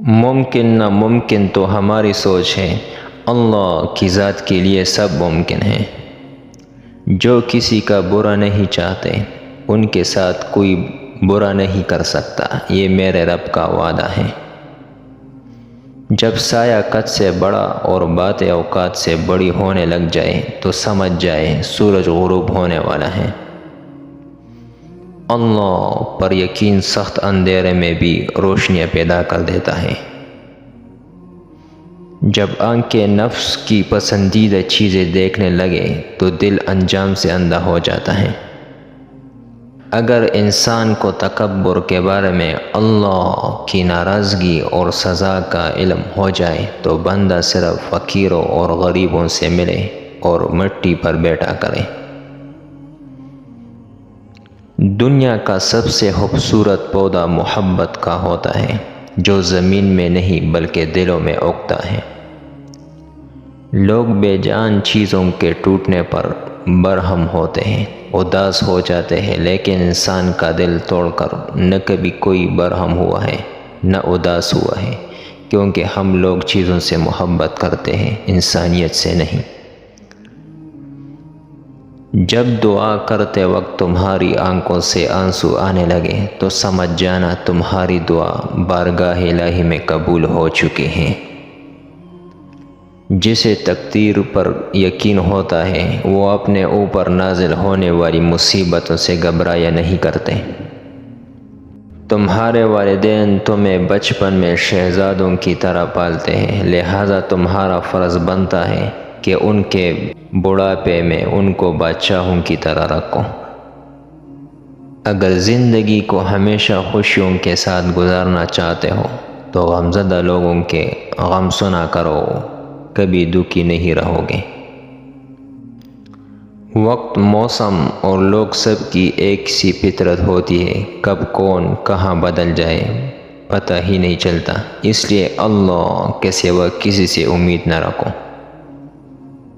ممکن ناممکن تو ہماری سوچ ہے، اللہ کی ذات کے لیے سب ممکن ہے۔ جو کسی کا برا نہیں چاہتے ان کے ساتھ کوئی برا نہیں کر سکتا، یہ میرے رب کا وعدہ ہے۔ جب سایہ قد سے بڑا اور باتیں اوقات سے بڑی ہونے لگ جائے تو سمجھ جائے سورج غروب ہونے والا ہے۔ اللہ پر یقین سخت اندھیرے میں بھی روشنیاں پیدا کر دیتا ہے۔ جب آنکھیں نفس کی پسندیدہ چیزیں دیکھنے لگے تو دل انجام سے اندھا ہو جاتا ہے۔ اگر انسان کو تکبر کے بارے میں اللہ کی ناراضگی اور سزا کا علم ہو جائے تو بندہ صرف فقیروں اور غریبوں سے ملے اور مٹی پر بیٹھا کرے۔ دنیا کا سب سے خوبصورت پودا محبت کا ہوتا ہے، جو زمین میں نہیں بلکہ دلوں میں اگتا ہے۔ لوگ بے جان چیزوں کے ٹوٹنے پر برہم ہوتے ہیں، اداس ہو جاتے ہیں، لیکن انسان کا دل توڑ کر نہ کبھی کوئی برہم ہوا ہے نہ اداس ہوا ہے، کیونکہ ہم لوگ چیزوں سے محبت کرتے ہیں، انسانیت سے نہیں۔ جب دعا کرتے وقت تمہاری آنکھوں سے آنسو آنے لگے تو سمجھ جانا تمہاری دعا بارگاہ الہی میں قبول ہو چکی ہے۔ جسے تقدیر پر یقین ہوتا ہے وہ اپنے اوپر نازل ہونے والی مصیبتوں سے گھبرایا نہیں کرتے۔ تمہارے والدین تمہیں بچپن میں شہزادوں کی طرح پالتے ہیں، لہذا تمہارا فرض بنتا ہے کہ ان کے بڑھاپے میں ان کو بادشاہوں کی طرح رکھو۔ اگر زندگی کو ہمیشہ خوشیوں کے ساتھ گزارنا چاہتے ہو تو غمزدہ لوگوں کے غم سنا کرو، کبھی دکھی نہیں رہو گے۔ وقت، موسم اور لوگ سب کی ایک سی فطرت ہوتی ہے، کب کون کہاں بدل جائے پتہ ہی نہیں چلتا، اس لیے اللہ کے سوا کسی سے امید نہ رکھو۔